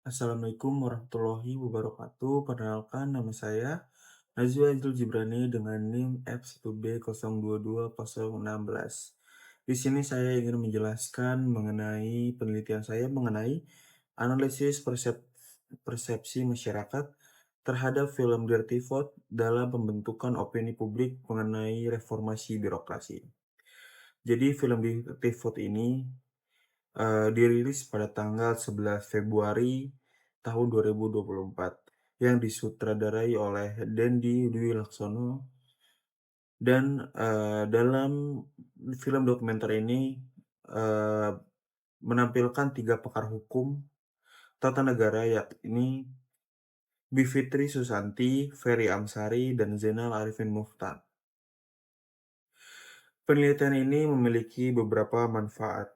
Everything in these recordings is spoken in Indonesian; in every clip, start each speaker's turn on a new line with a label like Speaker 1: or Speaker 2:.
Speaker 1: Assalamualaikum warahmatullahi wabarakatuh. Perkenalkan nama saya Najwa Aizul Jibrani dengan NIM F1B0220016. Di sini saya ingin menjelaskan mengenai penelitian saya mengenai analisis persepsi masyarakat terhadap film Dirty Vote dalam pembentukan opini publik mengenai reformasi birokrasi. Jadi film Dirty Vote ini dirilis pada tanggal 11 Februari tahun 2024 yang disutradarai oleh Dendi Dwi Laksono dan dalam film dokumenter ini eee, menampilkan 3 pakar hukum tata negara yakni Bivitri Susanti, Ferry Amsari, dan Zainal Arifin Mokhtar. Penelitian ini memiliki beberapa manfaat.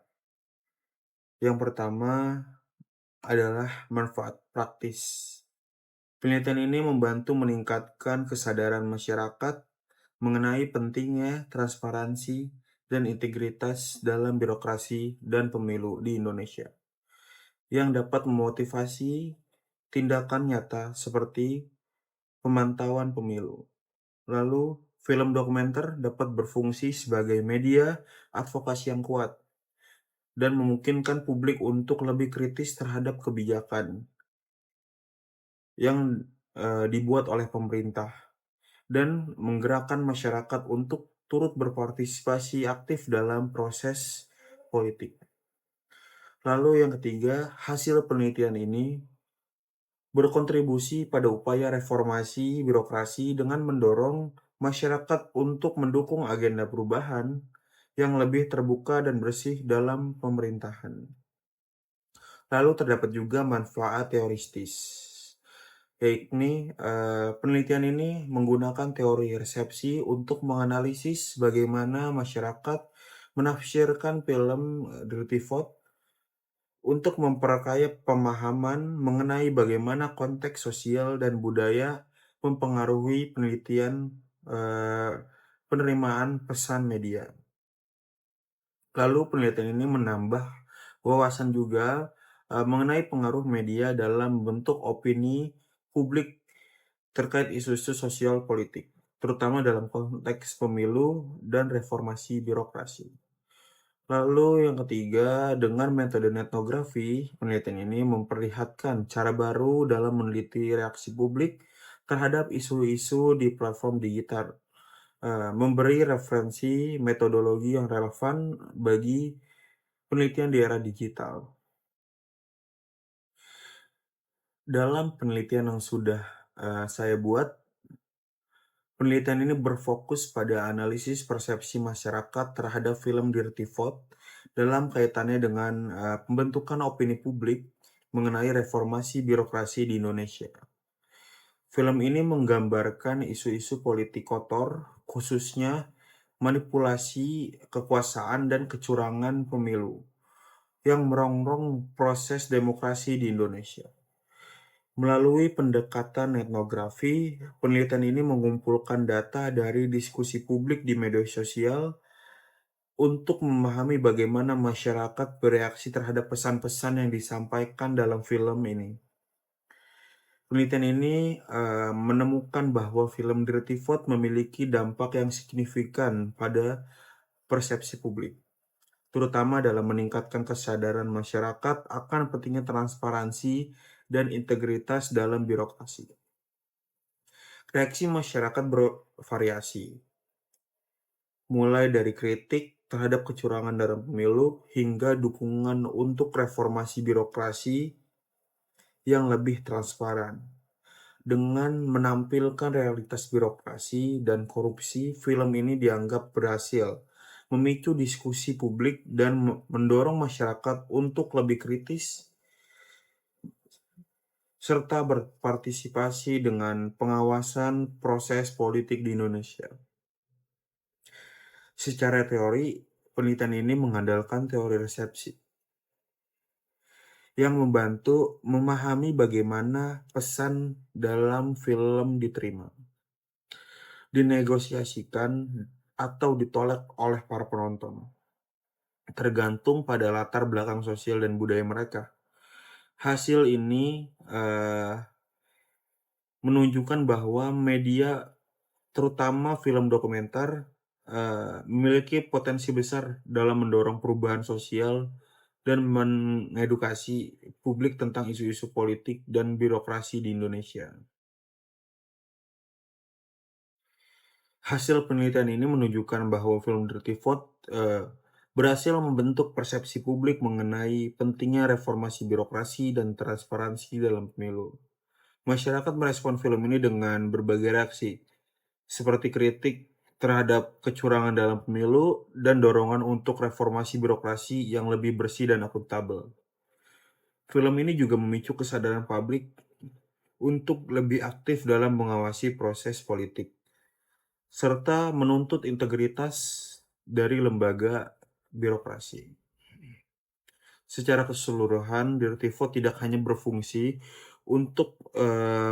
Speaker 1: Yang pertama adalah manfaat praktis. Penelitian ini membantu meningkatkan kesadaran masyarakat mengenai pentingnya transparansi dan integritas dalam birokrasi dan pemilu di Indonesia, yang dapat memotivasi tindakan nyata seperti pemantauan pemilu. Lalu, film dokumenter dapat berfungsi sebagai media advokasi yang kuat dan memungkinkan publik untuk lebih kritis terhadap kebijakan yang dibuat oleh pemerintah dan menggerakkan masyarakat untuk turut berpartisipasi aktif dalam proses politik. Lalu yang ketiga, hasil penelitian ini berkontribusi pada upaya reformasi birokrasi dengan mendorong masyarakat untuk mendukung agenda perubahan yang lebih terbuka dan bersih dalam pemerintahan. Lalu terdapat juga manfaat teoristis, yakni penelitian ini menggunakan teori resepsi untuk menganalisis bagaimana masyarakat menafsirkan film Dirty Vote untuk memperkaya pemahaman mengenai bagaimana konteks sosial dan budaya mempengaruhi penerimaan pesan media. Lalu penelitian ini menambah wawasan juga mengenai pengaruh media dalam bentuk opini publik terkait isu-isu sosial politik, terutama dalam konteks pemilu dan reformasi birokrasi. Lalu yang ketiga, dengan metode etnografi, penelitian ini memperlihatkan cara baru dalam meneliti reaksi publik terhadap isu-isu di platform digital, memberi referensi metodologi yang relevan bagi penelitian di era digital. Dalam penelitian yang sudah saya buat, penelitian ini berfokus pada analisis persepsi masyarakat terhadap film Dirty Vote dalam kaitannya dengan pembentukan opini publik mengenai reformasi birokrasi di Indonesia. Film ini menggambarkan isu-isu politik kotor, khususnya manipulasi kekuasaan dan kecurangan pemilu yang merongrong proses demokrasi di Indonesia. Melalui pendekatan etnografi, penelitian ini mengumpulkan data dari diskusi publik di media sosial untuk memahami bagaimana masyarakat bereaksi terhadap pesan-pesan yang disampaikan dalam film ini. Penelitian ini menemukan bahwa film Dirty Vote memiliki dampak yang signifikan pada persepsi publik, terutama dalam meningkatkan kesadaran masyarakat akan pentingnya transparansi dan integritas dalam birokrasi. Reaksi masyarakat bervariasi, mulai dari kritik terhadap kecurangan dalam pemilu hingga dukungan untuk reformasi birokrasi yang lebih transparan. Dengan menampilkan realitas birokrasi dan korupsi, film ini dianggap berhasil memicu diskusi publik dan mendorong masyarakat untuk lebih kritis serta berpartisipasi dengan pengawasan proses politik di Indonesia. Secara teori, penelitian ini mengandalkan teori resepsi yang membantu memahami bagaimana pesan dalam film diterima, dinegosiasikan, atau ditolak oleh para penonton, tergantung pada latar belakang sosial dan budaya mereka. Hasil ini, menunjukkan bahwa media, terutama film dokumenter, memiliki potensi besar dalam mendorong perubahan sosial dan mengedukasi publik tentang isu-isu politik dan birokrasi di Indonesia. Hasil penelitian ini menunjukkan bahwa film Dirty Vote, berhasil membentuk persepsi publik mengenai pentingnya reformasi birokrasi dan transparansi dalam pemilu. Masyarakat merespon film ini dengan berbagai reaksi, seperti kritik terhadap kecurangan dalam pemilu dan dorongan untuk reformasi birokrasi yang lebih bersih dan akuntabel. Film ini juga memicu kesadaran publik untuk lebih aktif dalam mengawasi proses politik, serta menuntut integritas dari lembaga birokrasi. Secara keseluruhan, Dirty Vote tidak hanya berfungsi untuk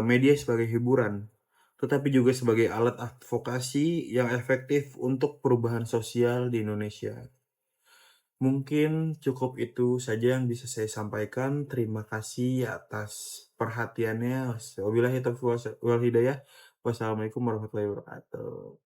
Speaker 1: media sebagai hiburan, tetapi juga sebagai alat advokasi yang efektif untuk perubahan sosial di Indonesia. Mungkin cukup itu saja yang bisa saya sampaikan. Terima kasih atas perhatiannya. Wabillahi taufiq wal hidayah. Wassalamualaikum warahmatullahi wabarakatuh.